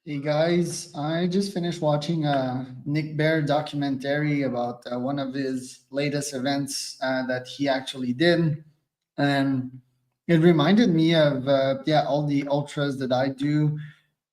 Hey guys, I just finished watching a Nick Bear documentary about one of his latest events that he actually did, and it reminded me of all the ultras that I do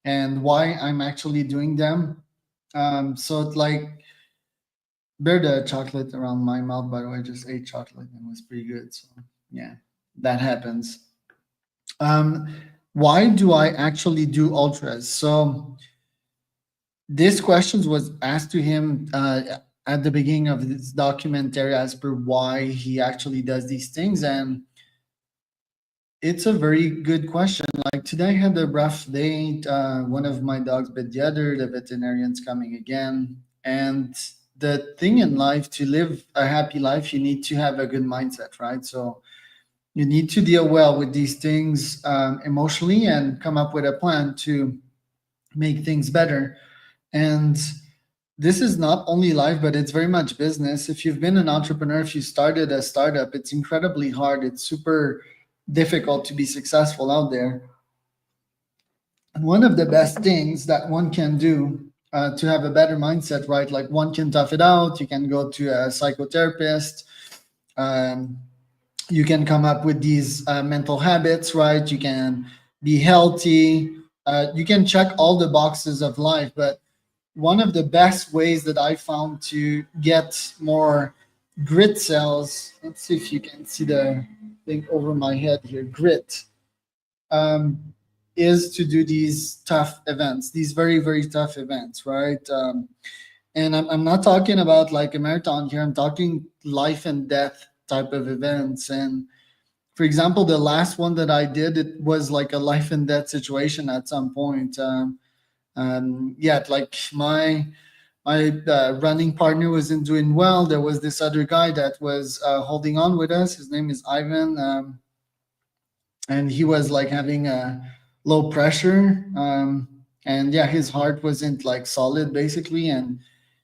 and why I'm actually doing them. So it's like bear the chocolate around my mouth. By the way, I just ate chocolate and it was pretty good. So yeah, that happens. Um, why do I actually do ultras? So this question was asked to him at the beginning of this documentary as per why he actually does these things. And it's a very good question. Like today I had a rough day. One of my dogs bit the other, the veterinarian's coming again. And the thing in life, to live a happy life, you need to have a good mindset, right? So you need to deal well with these things emotionally and come up with a plan to make things better. And this is not only life, but it's very much business. If you've been an entrepreneur, if you started a startup, it's incredibly hard. It's super difficult to be successful out there. And one of the best things that one can do to have a better mindset, right? Like one can tough it out. You can go to a psychotherapist. Um, you can come up with these mental habits, right? You can be healthy. You can check all the boxes of life, but one of the best ways that I found to get more grit cells. Let's see if you can see the thing over my head here. Grit um, is to do these tough events, these very very tough events, right? And I'm not talking about like a marathon here. I'm talking life and death type of events. And for example, the last one that I did, it was like a life and death situation at some point. Yeah, like my running partner wasn't doing well. There was this other guy that was holding on with us. His name is Ivan, and he was like having a low pressure, and yeah, his heart wasn't like solid basically, and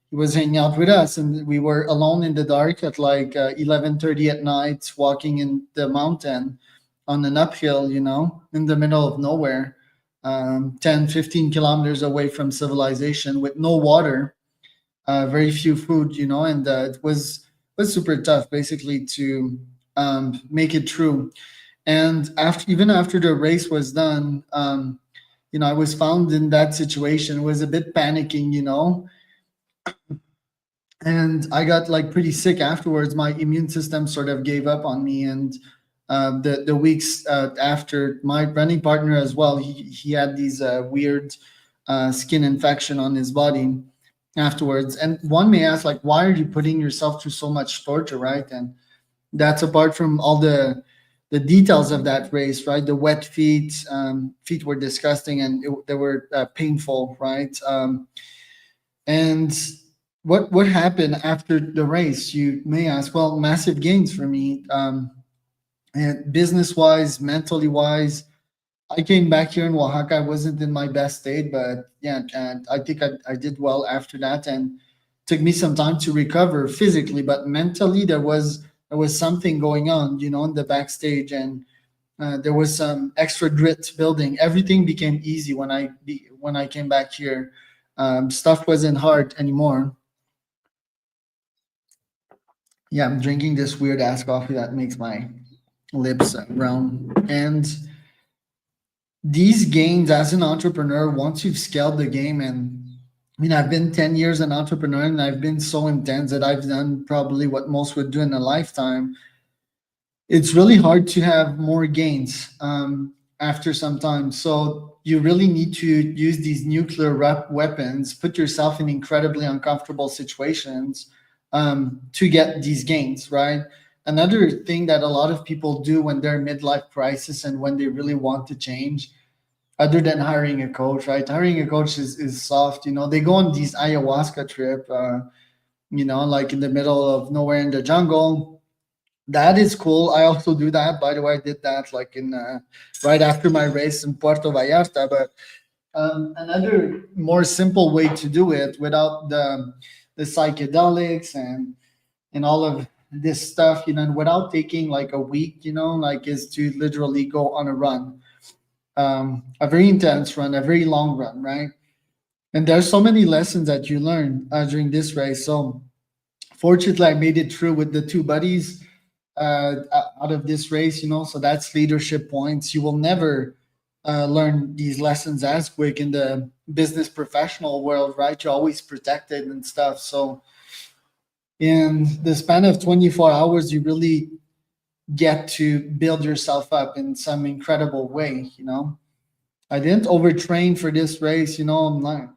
he was hanging out with us, and we were alone in the dark at like 11:30 at night, walking in the mountain on an uphill, in the middle of nowhere, 10, 15 kilometers away from civilization with no water, very few food, and it was super tough basically to make it through. And even after the race was done, I was found in that situation. It was a bit panicking, and I got like pretty sick afterwards. My immune system sort of gave up on me, and the weeks after, my running partner as well, he had these weird skin infection on his body afterwards. And one may ask, like, why are you putting yourself through so much torture, right? And that's apart from all the details of that race, right? The wet feet, feet were disgusting, and they were painful, right? And what happened after the race? You may ask. Well, massive gains for me, and business wise, mentally wise. I came back here in Oaxaca. I wasn't in my best state, but yeah, and I think I did well after that, and took me some time to recover physically, but mentally there was something going on, in the backstage, and there was some extra grit building. Everything became easy when I came back here. Stuff wasn't hard anymore. Yeah, I'm drinking this weird ass coffee that makes my lips brown. And these gains as an entrepreneur, once you've scaled the game, and I mean, I've been 10 years an entrepreneur, and I've been so intense that I've done probably what most would do in a lifetime. It's really hard to have more gains after some time. So you really need to use these nuclear weapons, put yourself in incredibly uncomfortable situations to get these gains, right? Another thing that a lot of people do when they're midlife crisis and when they really want to change, other than hiring a coach, right? Hiring a coach is soft. They go on these ayahuasca trip, like in the middle of nowhere in the jungle. That is cool. I also do that. By the way, I did that like in right after my race in Puerto Vallarta. But another more simple way to do it without the psychedelics and all of this stuff, and without taking like a week, like is to literally go on a run, a very intense run, a very long run, right? And there's so many lessons that you learn during this race. So fortunately, I made it through with the two buddies out of this race, so that's leadership points. You will never learn these lessons as quick in the business professional world, right? You're always protected and stuff. So in the span of 24 hours, you really get to build yourself up in some incredible way. I didn't overtrain for this race. I'm not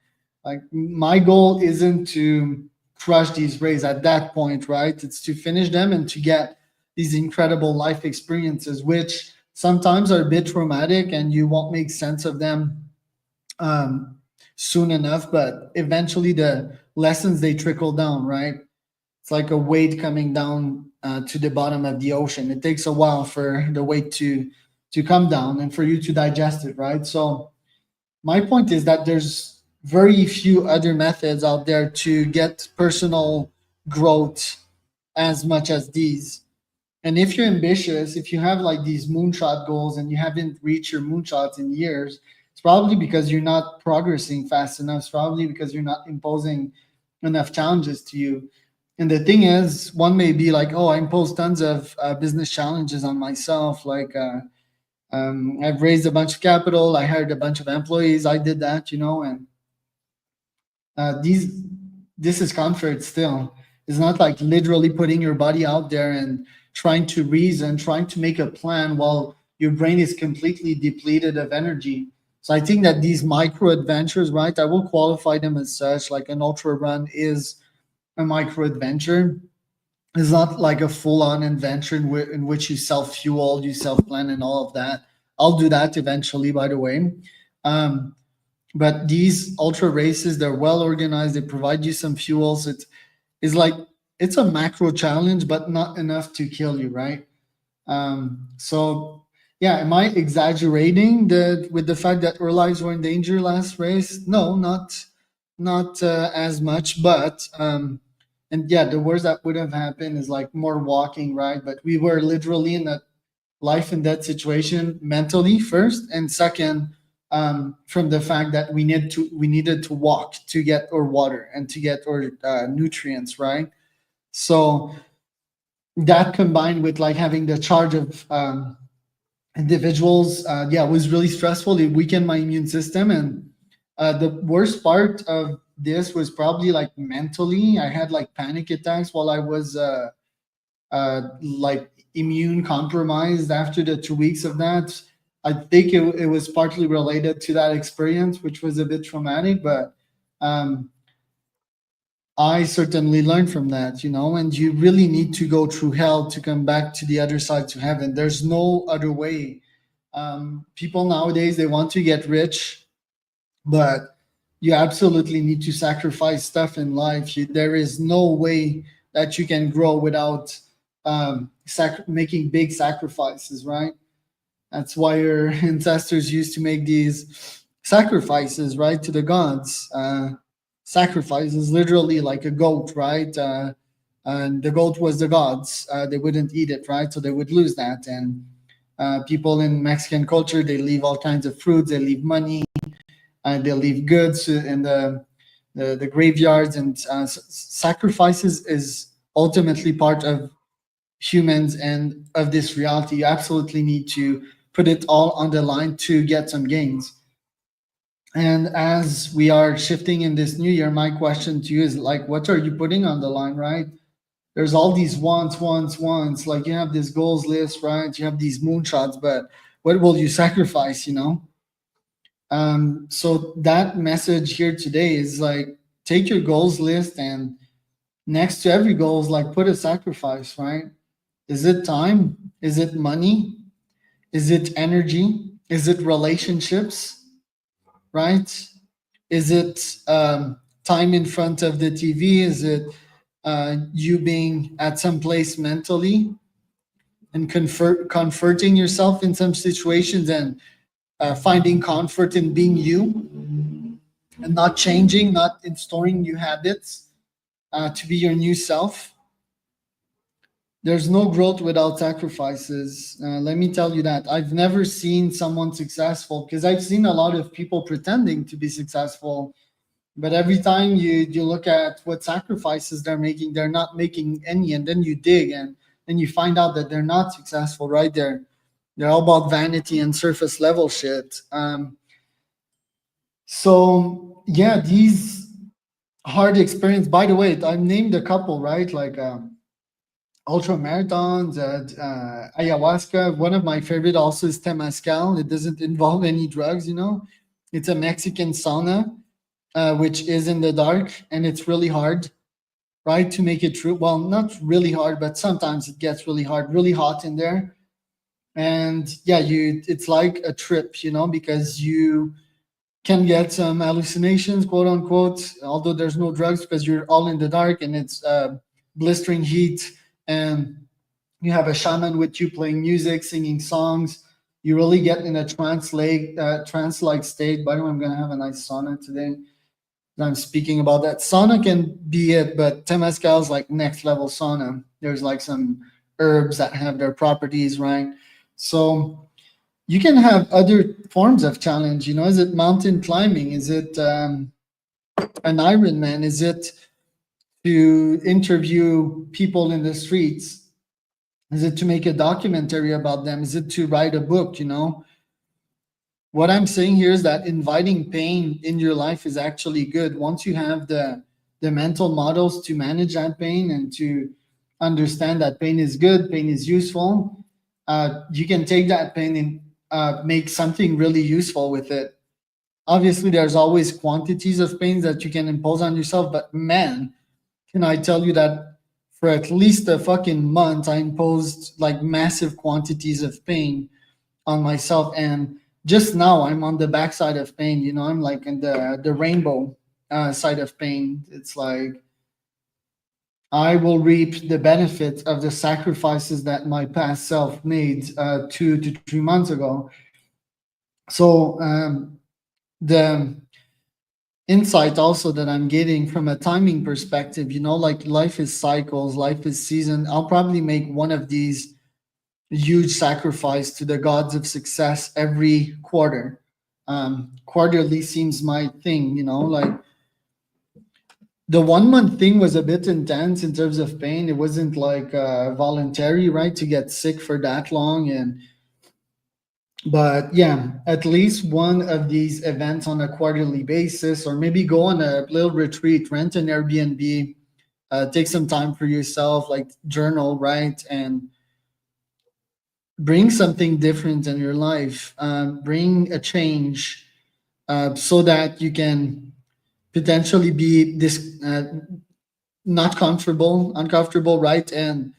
like, my goal isn't to crush these races at that point, right? It's to finish them and to get these incredible life experiences, which sometimes are a bit traumatic and you won't make sense of them um, soon enough. But eventually, the lessons they trickle down, right? It's like a weight coming down to the bottom of the ocean. It takes a while for the weight to come down and for you to digest it, right? So my point is that there's very few other methods out there to get personal growth as much as these. And if you're ambitious, if you have like these moonshot goals and you haven't reached your moonshots in years, it's probably because you're not progressing fast enough. It's probably because you're not imposing enough challenges to you. And the thing is, one may be like, oh, I impose tons of business challenges on myself. Like, I've raised a bunch of capital, I hired a bunch of employees, I did that. And these this is comfort still. It's not like literally putting your body out there and trying to reason, trying to make a plan while your brain is completely depleted of energy. So I think that these micro adventures, right? I will qualify them as such. Like an ultra run is a micro adventure. It's not like a full on adventure in which you self fuel, you self plan, and all of that. I'll do that eventually, by the way. Um, but these ultra races, they're well organized. They provide you some fuels. It's like it's a macro challenge, but not enough to kill you, right? So yeah, am I exaggerating with the fact that our lives were in danger last race? No, not as much, but and yeah, the worst that would have happened is like more walking, right? But we were literally in a life and death situation mentally first, and second, from the fact that we needed to walk to get our water and to get our nutrients, right? So that combined with like having the charge of individuals, yeah, was really stressful. It weakened my immune system, and the worst part of this was probably like mentally. I had like panic attacks while I was like immune compromised after the 2 weeks of that. I think it was partly related to that experience, which was a bit traumatic, but um, I certainly learned from that. And you really need to go through hell to come back to the other side to heaven. There's no other way. People nowadays, they want to get rich, but you absolutely need to sacrifice stuff in life. There is no way that you can grow without making big sacrifices, right? That's why your ancestors used to make these sacrifices, right, to the gods. Sacrifices, literally like a goat, right? And the goat was the gods. They wouldn't eat it, right? So they would lose that. And people in Mexican culture, they leave all kinds of fruits, they leave money, they leave goods in the graveyards. And sacrifices is ultimately part of humans and of this reality. You absolutely need to put it all on the line to get some gains. And as we are shifting in this new year, my question to you is like, what are you putting on the line, right? There's all these wants. Like you have this goals list, right? You have these moonshots, but what will you sacrifice? So that message here today is like, take your goals list and next to every goal is like, put a sacrifice, right? Is it time? Is it money? Is it energy? Is it relationships? Right? Is it time in front of the TV? Is it you being at some place mentally and comforting yourself in some situations and finding comfort in being you and not changing, not installing new habits to be your new self? There's no growth without sacrifices. Let me tell you that. I've never seen someone successful because I've seen a lot of people pretending to be successful, But every time you look at what sacrifices they're making, they're not making any, and then you dig and then you find out that they're not successful, right? They're all about vanity and surface level shit. So yeah, these hard experience. By the way, I've named a couple, right? Like ultra marathons, ayahuasca. One of my favorite also is temazcal. It doesn't involve any drugs, you know. It's a Mexican sauna, which is in the dark, and it's really hard, right, to make it true. Well, not really hard, but sometimes it gets really hard, really hot in there. And yeah, it's like a trip, you know, because you can get some hallucinations, quote unquote, although there's no drugs because you're all in the dark and it's blistering heat, and you have a shaman with you playing music, singing songs. You really get in a trance-like state. By the way, I'm gonna have a nice sauna today. I'm speaking about that. Sauna can be it, but temazcal is like next level sauna. There's like some herbs that have their properties, right? So you can have other forms of challenge. You know, is it mountain climbing? Is it an Ironman? Is it to interview people in the streets? Is it to make a documentary about them? Is it to write a book? You know, what I'm saying here is that inviting pain in your life is actually good once you have the mental models to manage that pain and to understand that pain is good, pain is useful. You can take that pain and make something really useful with it. Obviously, there's always quantities of pain that you can impose on yourself, but man, can I tell you that for at least a fucking month, I imposed like massive quantities of pain on myself. And just now I'm on the backside of pain, you know, I'm like in the rainbow side of pain. It's like I will reap the benefits of the sacrifices that my past self made 2 to 3 months ago. So the insight also that I'm getting from a timing perspective, you know, like life is cycles, life is season. I'll probably make one of these huge sacrifice to the gods of success every quarter. Quarterly seems my thing, you know, like the 1 month thing was a bit intense in terms of pain. It wasn't like voluntary, right, to get sick for that long. And but yeah, at least one of these events on a quarterly basis, or maybe go on a little retreat, rent an Airbnb, take some time for yourself, like journal, right, and bring something different in your life, bring a change, so that you can potentially be this not uncomfortable, right, and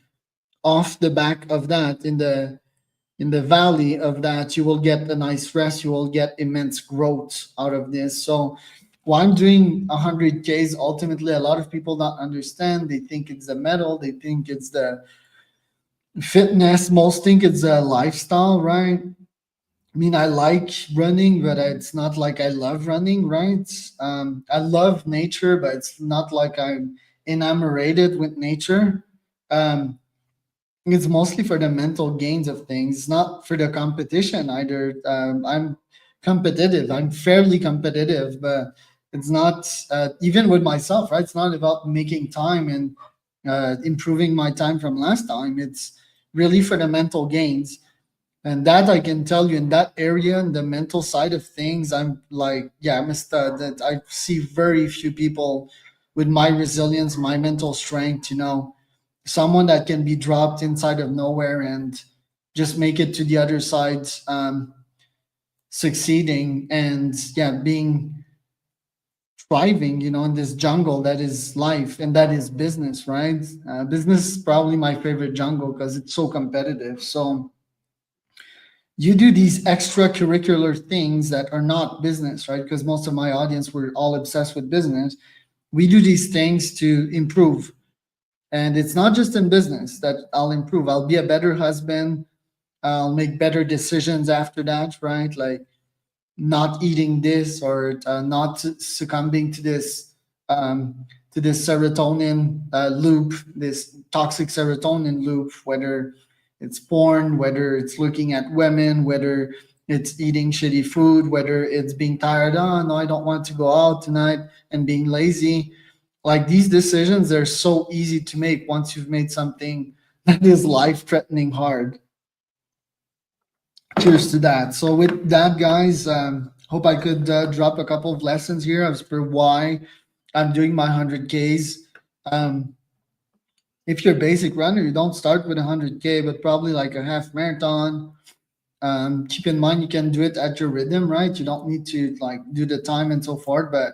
off the back of that, in the valley of that, you will get a nice rest, you will get immense growth out of this. So while I'm doing 100Ks, ultimately a lot of people don't understand. They think it's the medal, they think it's the fitness, most think it's a lifestyle, right? I mean, I like running, but it's not like I love running, right? I love nature, but it's not like I'm enamored with nature. Um, it's mostly for the mental gains of things, not for the competition either. I'm competitive. I'm fairly competitive, but it's not even with myself, right? It's not about making time and improving my time from last time. It's really for the mental gains. And that I can tell you in that area, in the mental side of things, I'm like, yeah, I'm a stud. That I see very few people with my resilience, my mental strength, you know, someone that can be dropped inside of nowhere and just make it to the other side, succeeding and yeah, being thriving, you know, in this jungle that is life and that is business, right? Business is probably my favorite jungle because it's so competitive. So you do these extracurricular things that are not business, right? Because most of my audience were all obsessed with business. We do these things to improve. And it's not just in business that I'll improve. I'll be a better husband. I'll make better decisions after that, right? Like not eating this or not succumbing to this serotonin loop, this toxic serotonin loop, whether it's porn, whether it's looking at women, whether it's eating shitty food, whether it's being tired, oh no, I don't want to go out tonight, and being lazy. Like these decisions, they're so easy to make once you've made something that is life threatening hard. Cheers to that. So with that, guys, hope I could drop a couple of lessons here as per why I'm doing my 100Ks. Um, if you're a basic runner, you don't start with 100K, but probably like a half marathon. Keep in mind you can do it at your rhythm, right? You don't need to like do the time and so forth. But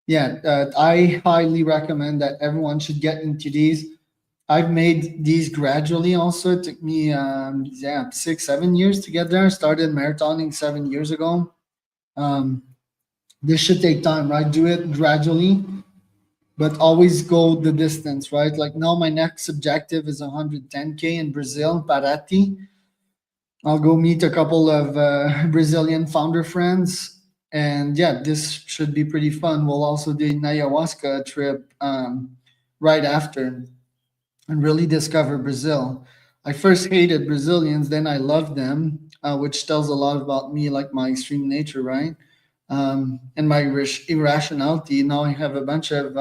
yeah, I highly recommend that everyone should get into these. I've made these gradually. Also, it took me 6, 7 years to get there. Started marathoning 7 years ago. Um, this should take time, right? Do it gradually, but always go the distance, right? Like now, my next objective is 110K in Brazil, Paraty. I'll go meet a couple of Brazilian founder friends, and yeah, this should be pretty fun. We'll also do an ayahuasca trip right after and really discover Brazil. I first hated Brazilians, then I loved them, which tells a lot about me, like my extreme nature, right? And my irrationality. Now I have a bunch of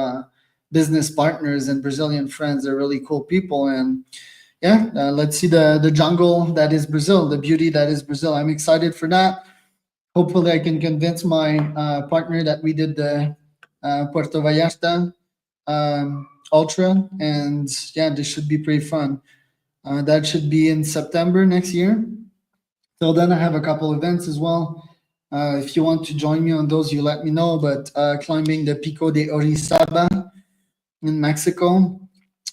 business partners and Brazilian friends. They're really cool people, and yeah, let's see the jungle that is Brazil, the beauty that is Brazil. I'm excited for that. Hopefully, I can convince my partner that we did the Puerto Vallarta ultra, and yeah, this should be pretty fun. That should be in September next year. Till then, I have a couple events as well. If you want to join me on those, you let me know. But climbing the Pico de Orizaba in Mexico,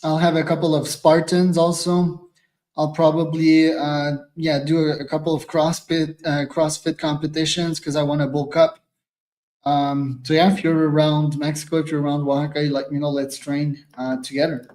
I'll have a couple of Spartans also. I'll probably do a couple of CrossFit competitions because I want to bulk up. So yeah, if you're around Mexico, if you're around Oaxaca, let me know. Let's train together.